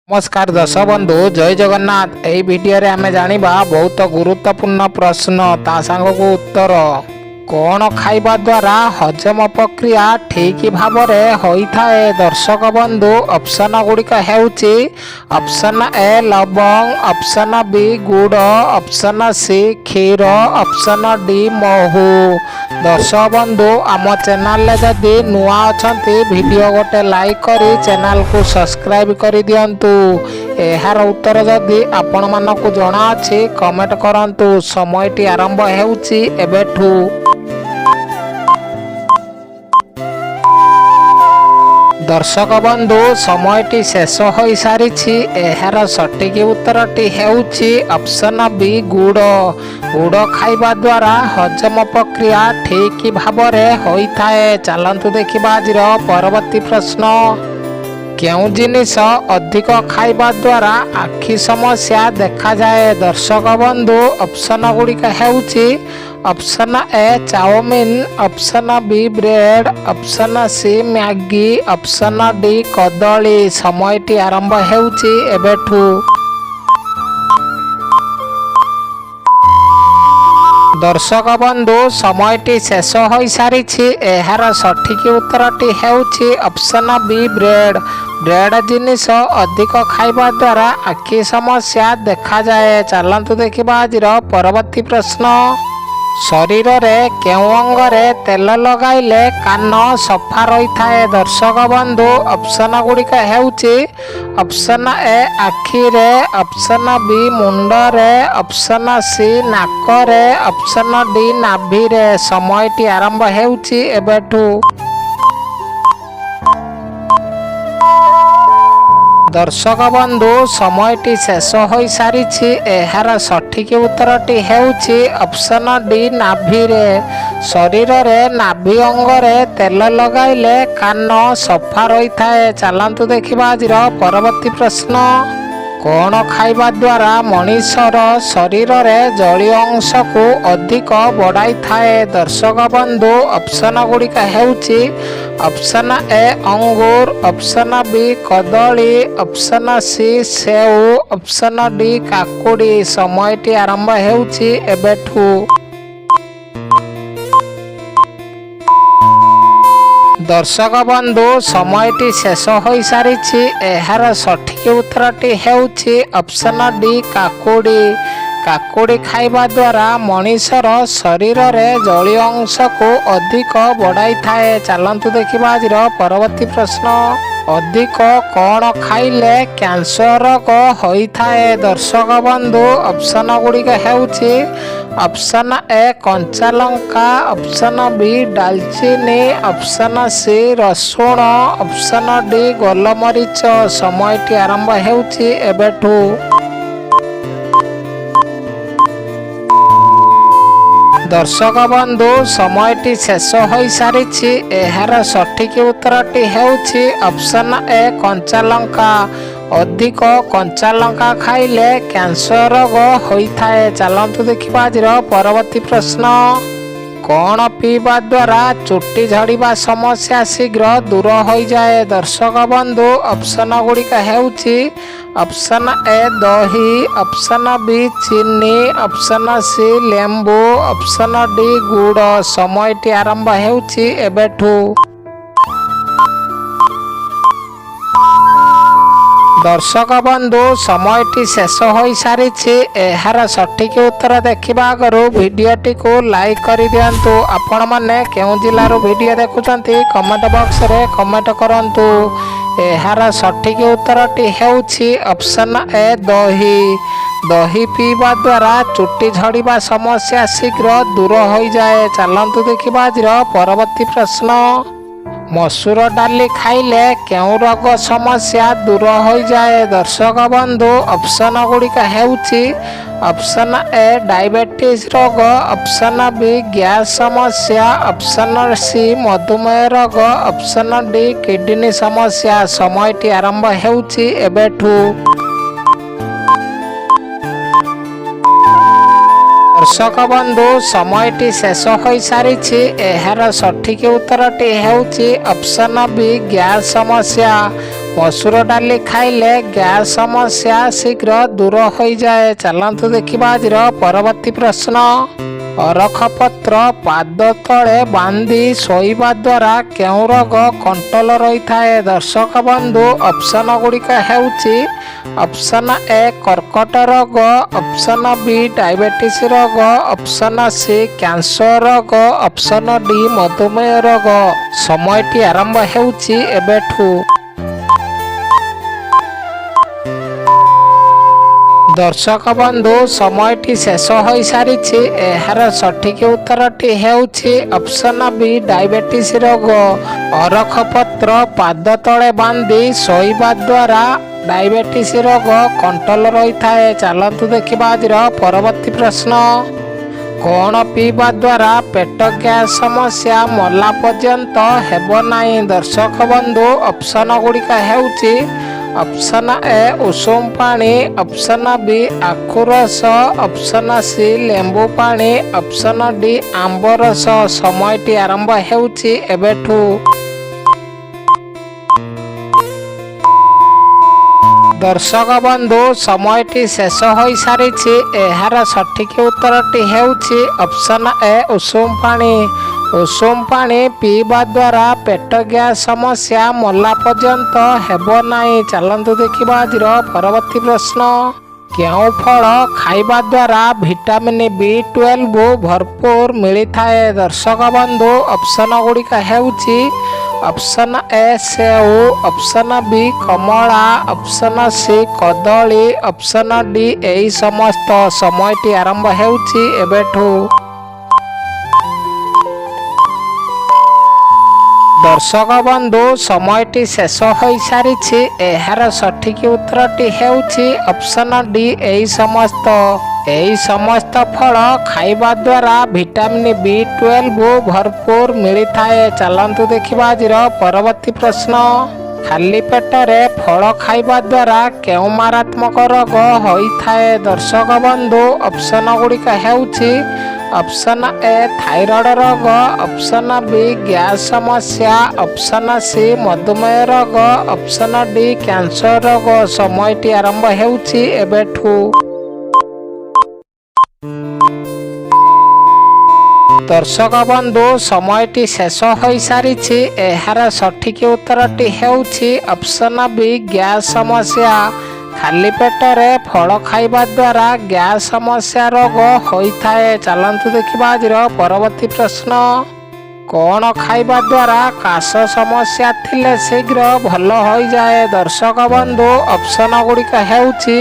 नमस्कार दर्शक बंधु जय जगन्नाथ। यही वीडियो रे आमे जानिबा बहुत गुरुत्वपूर्ण प्रश्न ता सांग को उत्तर। कौन खाइबा द्वारा हजम प्रक्रिया ठीक भाव में होता है। दर्शक बंधु ऑप्शन गुड़िक हेउची ऑप्शन ए लवंग, ऑप्शन बी गुड़, ऑप्शन सी क्षीर, ऑप्शन डी महू। दर्शक बंधु आम चैनल जदि नुआ अछंती वीडियो गोटे लाइक करी चैनल को सब्सक्राइब कर दियंतु। एहार उत्तर जदि आपण मानकु जଣା अछि कमेंट करंतु। समयटी आरंभ हेउची एबेठू। दर्शक बंधु समयटी शेष हो सारी। एहार सठिक उत्तरटी हेउची ऑप्शन बी गुड़। गुड़ खाइबा द्वारा हजम प्रक्रिया ठीक भाव में होता है। चलतु देखिबा आजिर परवर्ती प्रश्न। केउं जिनिस अधिक खाइबा द्वारा आखि समस्या देखा जाए। दर्शक बंधु ऑप्शन गुड़िक हेउची option A chowmein, option B bread, option C Maggi, option D कदली। समयटी आरंभ हेउची एबेठू। दर्शक बंधु समयटी शेष हो सारी। एहार सठिक उत्तरटी हेउची ऑप्शन बी ब्रेड। ब्रेड जिनिस अधिक खाइबा द्वारा आखि समस्या देखा जाए। चलतु देखिबा आजिर परवर्ती प्रश्न। शरीर रे केउं अंगरे तेल लगाइले कान सफा रही थाए। दर्शक बंधु ऑप्शन गुड़िक हेउची ऑप्शन ए आखिरे, ऑप्शन बी मुंडरे, ऑप्शन सी नाकरे, ऑप्शन डी नाभिरे। समयटी आरंभ हेउची एबेठू। दर्शक बंधु समयटी शेष हो सारी। एहार सठिक उत्तरटी हेउची ऑप्शन डी नाभिरे। शरीर रे नाभि अंगरे तेल लगाइले कान सफा रही थाए। चलतु देखिबा आजिर परवर्ती प्रश्न। कौन खाइबा द्वारा मनीषर शरीर रे जलीय अंश को अधिक बढ़ाई थाए। दर्शक बंधु ऑप्शन गुड़िक हेउची ऑप्शन ए अंगूर, ऑप्शन बी कदली, ऑप्शन सी सेऊ, ऑप्शन डी काकुड़ी। समयटी आरंभ हेउची एबेठू। दर्शक बंधु समयटी शेष हो सारी। एहार सठिक उत्तरटी हेउची ऑप्शन डी काकुड़ी। काकुड़ी खाइबा द्वारा मनीषर शरीर रे जलीय अंश को अधिक बढ़ाई थाए। चलतु देखिबा आजिर परवर्ती प्रश्न। अधिक कौन खाइले कैंसर रोग होता है। दर्शक बंधु ऑप्शन गुड़िक हेउची ऑप्शन ए कंचा लंका, ऑप्शन बी डालचीनी, ऑप्शन सी रसुण, ऑप्शन डी गोलमरीच। समयटी आरंभ हेउची एबेठू। दर्शक बंधु समयटी शेष हो सारी। एहार सठिक उत्तरटी हेउची ऑप्शन ए कंचा लंका। अधिक कंचा लंका खाइले कैंसर रोग होता है। चलतु देखिबा आजिर परवर्ती प्रश्न। कौन पीवा द्वारा चुट्टी झड़िबा समस्या शीघ्र दूर हो जाए। दर्शक बंधु ऑप्शन गुड़िक हेउची ऑप्शन ए दही, ऑप्शन बी चीनी, ऑप्शन सी लेंबू, ऑप्शन डी गुड़। समयटी आरंभ हेउची एबेठू। दर्शक बंधु समयटी शेष हो सारी। एहार सठिक उत्तर देखिबा आगरू वीडियोटी को लाइक कर दियंतु। आपण माने केउं जिल्लारो वीडियो देखुचंती कमेंट बॉक्स रे कमेंट करंतु। एहार सठिक उत्तरटी हेउची ऑप्शन ए दही। दही पीवा द्वारा चुट्टी झड़िबा समस्या शीघ्र दूर हो जाए। चलतु देखिबा आजिर परवर्ती प्रश्न। मसूर डाली खाइले केउं रोग समस्या दूर हो जाए। दर्शक बंधु ऑप्शन गुड़िक हेउची ऑप्शन ए डायबिटीज रोग, ऑप्शन बी गैस समस्या, ऑप्शन सी मधुमेह रोग, ऑप्शन डी किडनी समस्या। समयटी आरंभ हेउची एबेठू। दर्शक बंधु समयटी शेष हो सारी। एहार सठिक उत्तरटी हेउची ऑप्शन बी गैस समस्या। ମସୁର ଡାଲି ଖାଇଲେ ଗ୍ୟାସ୍ ସମସ୍ୟା ଶୀଘ୍ର ଦୂର ହୋଇଯାଏ। ଚାଲନ୍ତୁ ଦେଖିବା ଆଜିର ପରବର୍ତ୍ତୀ ପ୍ରଶ୍ନ। ଅରଖ ପତ୍ର ପାଦ ତଳେ ବାନ୍ଧି ଶୋଇବା ଦ୍ୱାରା କେଉଁ ରୋଗ କଣ୍ଟ୍ରୋଲ ରହିଥାଏ? ଦର୍ଶକ ବନ୍ଧୁ ଅପସନ ଗୁଡ଼ିକ ହେଉଛି ଅପସନ ଏ କର୍କଟ ରୋଗ, ଅପସନ ବି ଡାଇବେଟିସ୍ ରୋଗ, ଅପସନ ସି କ୍ୟାନ୍ସର ରୋଗ, ଅପସନ ଡି ମଧୁମେହ ରୋଗ। ସମୟଟି ଆରମ୍ଭ ହେଉଛି ଏବେଠୁ। ଦର୍ଶକ ବନ୍ଧୁ ସମୟଟି ଶେଷ ହୋଇସାରିଛି। ଏହାର ସଠିକ ଉତ୍ତରଟି ହେଉଛି ଅପସନ ବି ଡାଇବେଟିସ୍ ରୋଗ। ଅରଖ ପତ୍ର ପାଦ ତଳେ ବାନ୍ଧି ଶୋଇବା ଦ୍ୱାରା ଡାଇବେଟିସ୍ ରୋଗ କଣ୍ଟ୍ରୋଲ ରହିଥାଏ। ଚାଲନ୍ତୁ ଦେଖିବା ଆଜିର ପରବର୍ତ୍ତୀ ପ୍ରଶ୍ନ। କ'ଣ ପିଇବା ଦ୍ୱାରା ପେଟ ଗ୍ୟାସ୍ ସମସ୍ୟା ମଲା ପର୍ଯ୍ୟନ୍ତ ହେବ ନାହିଁ? ଦର୍ଶକ ବନ୍ଧୁ ଅପସନ ଗୁଡ଼ିକ ହେଉଛି ଅପସନ ଏ ଉଷୁମ ପାଣି, ଅପସନ ବି ଆଖୁ ରସ, ଅପସନ ସି ଲେମ୍ବୁ ପାଣି, ଅପସନ ଡି ଆମ୍ବ ରସ। ସମୟଟି ଆରମ୍ଭ ହେଉଛି ଏବେଠୁ। ଦର୍ଶକ ବନ୍ଧୁ ସମୟଟି ଶେଷ ହୋଇସାରିଛି। ଏହାର ସଠିକ ଉତ୍ତରଟି ହେଉଛି ଅପସନ ଏ ଉଷୁମ ପାଣି। ଉଷୁମ ପାଣି ପିଇବା ଦ୍ୱାରା ପେଟ ଗ୍ୟାସ୍ ସମସ୍ୟା ମଲା ପର୍ଯ୍ୟନ୍ତ ହେବ ନାହିଁ। ଚାଲନ୍ତୁ ଦେଖିବା ଆଜିର ପରବର୍ତ୍ତୀ ପ୍ରଶ୍ନ। କେଉଁ ଫଳ ଖାଇବା ଦ୍ୱାରା ଭିଟାମିନ୍ B12 ଭରପୁର ମିଳିଥାଏ? ଦର୍ଶକ ବନ୍ଧୁ ଅପସନ ଗୁଡ଼ିକ ହେଉଛି ଅପସନ ଏ ସେଉ, ଅପସନ ବି କମଳା, ଅପସନ ସି କଦଳୀ, ଅପସନ ଡି ଏହି ସମସ୍ତ। ସମୟଟି ଆରମ୍ଭ ହେଉଛି ଏବେଠୁ। ଦର୍ଶକ ବନ୍ଧୁ ସମୟଟି ଶେଷ ହୋଇସାରିଛି। ଏହାର ସଠିକ ଉତ୍ତରଟି ହେଉଛି ଅପସନ ଡି ଏହି ସମସ୍ତ। ଏହି ସମସ୍ତ ଫଳ ଖାଇବା ଦ୍ୱାରା ଭିଟାମିନ୍ B12 ଭରପୁର ମିଳିଥାଏ। ଚାଲନ୍ତୁ ଦେଖିବା ଆଜିର ପରବର୍ତ୍ତୀ ପ୍ରଶ୍ନ। ଖାଲି ପେଟରେ ଫଳ ଖାଇବା ଦ୍ୱାରା କେଉଁ ମାରାତ୍ମକ ରୋଗ ହୋଇଥାଏ? ଦର୍ଶକ ବନ୍ଧୁ ଅପସନ ଗୁଡ଼ିକ ହେଉଛି ଅପସନ ଏ ଥାଇରଏଡ୍ ରୋଗ, ଅପସନ ବି ଗ୍ୟାସ୍ ସମସ୍ୟା, ଅପସନ ସି ମଧୁମେହ ରୋଗ, ଅପସନ ଡି କ୍ୟାନ୍ସର ରୋଗ। ସମୟଟି ଆରମ୍ଭ ହେଉଛି ଏବେଠୁ। ଦର୍ଶକ ବନ୍ଧୁ ସମୟଟି ଶେଷ ହୋଇସାରିଛି। ଏହାର ସଠିକ ଉତ୍ତରଟି ହେଉଛି ଅପସନ ବି ଗ୍ୟାସ୍ ସମସ୍ୟା। ଖାଲି ପେଟରେ ଫଳ ଖାଇବା ଦ୍ୱାରା ଗ୍ୟାସ୍ ସମସ୍ୟା ରୋଗ ହୋଇଥାଏ। ଚାଲନ୍ତୁ ଦେଖିବା ଆଜିର ପରବର୍ତ୍ତୀ ପ୍ରଶ୍ନ। କ'ଣ ଖାଇବା ଦ୍ୱାରା କାଶ ସମସ୍ୟା ଥିଲେ ଶୀଘ୍ର ଭଲ ହୋଇଯାଏ? ଦର୍ଶକ ବନ୍ଧୁ ଅପସନ ଗୁଡ଼ିକ ହେଉଛି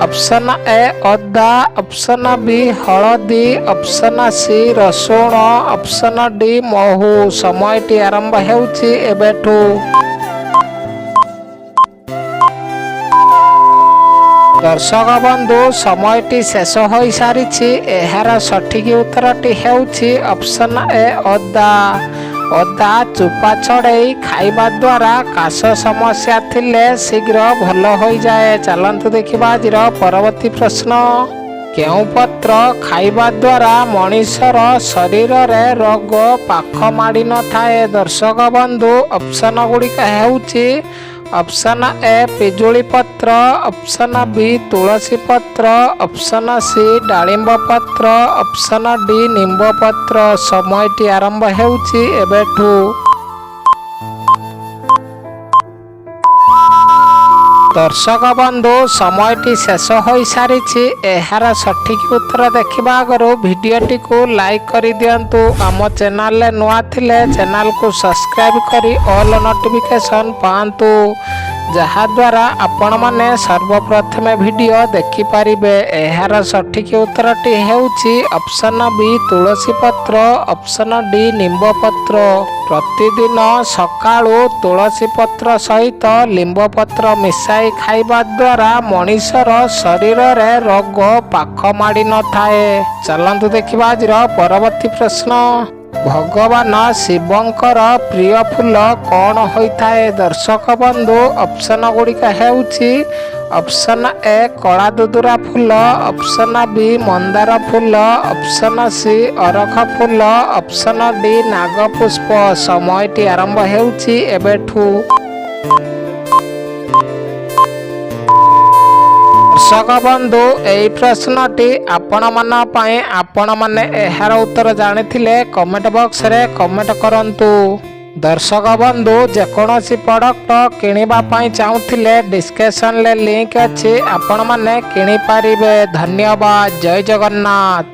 ଅପସନ ଏ ଅଦା, ଅପସନ ବି ହଳଦୀ, ଅପସନ ସି ରସୁଣ, ଅପସନ ଡି ମହୁ। ସମୟଟି ଆରମ୍ଭ ହେଉଛି ଏବେଠୁ। ଦର୍ଶକ ବନ୍ଧୁ ସମୟଟି ଶେଷ ହୋଇସାରିଛି। ଏହାର ସଠିକ ଉତ୍ତରଟି ହେଉଛି ଅପସନ ଏ ଅଦା। ଅଦା ଚୋପା ଛଡ଼େଇ ଖାଇବା ଦ୍ୱାରା କାଶ ସମସ୍ୟା ଥିଲେ ଶୀଘ୍ର ଭଲ ହୋଇଯାଏ। ଚାଲନ୍ତୁ ଦେଖିବା ଆଜିର ପରବର୍ତ୍ତୀ ପ୍ରଶ୍ନ। କେଉଁ ପତ୍ର ଖାଇବା ଦ୍ୱାରା ମଣିଷର ଶରୀରରେ ରୋଗ ପାଖ ମାଡ଼ି ନଥାଏ? ଦର୍ଶକ ବନ୍ଧୁ ଅପସନ ଗୁଡ଼ିକ ହେଉଛି ଅପସନ ଏ ପିଜୁଳି ପତ୍ର, ଅପସନ ବି ତୁଳସୀ ପତ୍ର, ଅପସନ ସି ଡାଳିମ୍ବ ପତ୍ର, ଅପସନ ଡି ନିମ୍ବ ପତ୍ର। ସମୟଟି ଆରମ୍ଭ ହେଉଛି ଏବେଠୁ। ଦର୍ଶକ ବନ୍ଧୁ ସମୟଟି ଶେଷ ହୋଇସାରିଛି। ଏହାର ସଠିକ ଉତ୍ତର ଦେଖିବା ଆଗରୁ ଭିଡ଼ିଓଟିକୁ ଲାଇକ୍ କରିଦିଅନ୍ତୁ। ଆମ ଚ୍ୟାନେଲରେ ନୂଆ ଥିଲେ ଚ୍ୟାନେଲକୁ ସବସ୍କ୍ରାଇବ୍ କରି ଅଲ୍ ନୋଟିଫିକେସନ୍ ପାଆନ୍ତୁ, ଯାହାଦ୍ୱାରା ଆପଣମାନେ ସର୍ବପ୍ରଥମେ ଭିଡ଼ିଓ ଦେଖିପାରିବେ। ଏହାର ସଠିକ ଉତ୍ତରଟି ହେଉଛି ଅପସନ ବି ତୁଳସୀ ପତ୍ର, ଅପସନ ଡି ନିମ୍ବ ପତ୍ର। ପ୍ରତିଦିନ ସକାଳୁ ତୁଳସୀ ପତ୍ର ସହିତ ଲିମ୍ବ ପତ୍ର ମିଶାଇ ଖାଇବା ଦ୍ୱାରା ମଣିଷର ଶରୀରରେ ରୋଗ ପାଖ ମାଡ଼ି ନଥାଏ। ଚାଲନ୍ତୁ ଦେଖିବା ଆଜିର ପରବର୍ତ୍ତୀ ପ୍ରଶ୍ନ। ଭଗବାନ ଶିବଙ୍କର ପ୍ରିୟ ଫୁଲ କ'ଣ ହୋଇଥାଏ? ଦର୍ଶକ ବନ୍ଧୁ ଅପସନ ଗୁଡ଼ିକ ହେଉଛି ଅପସନ ଏ କଳା ଦୁଦୁରା ଫୁଲ, ଅପସନ ବି ମନ୍ଦାର ଫୁଲ, ଅପସନ ସି ଅରଖ ଫୁଲ, ଅପସନ ଡି ନାଗପୁଷ୍ପ। ସମୟଟି ଆରମ୍ଭ ହେଉଛି ଏବେଠୁ। दर्शक बंधु एई प्रश्नटी आपण पाई आपण माने एहार उत्तर जानिथिले कमेंट बॉक्स रे कमेंट करंतु। दर्शक बंधु जेकोसी प्रोडक्ट किनिबा पाई चाहुथिले डिस्क्रिप्शन ले लिंक अछि आपण माने किनि पारिबे। धन्यवाद। जय जगन्नाथ।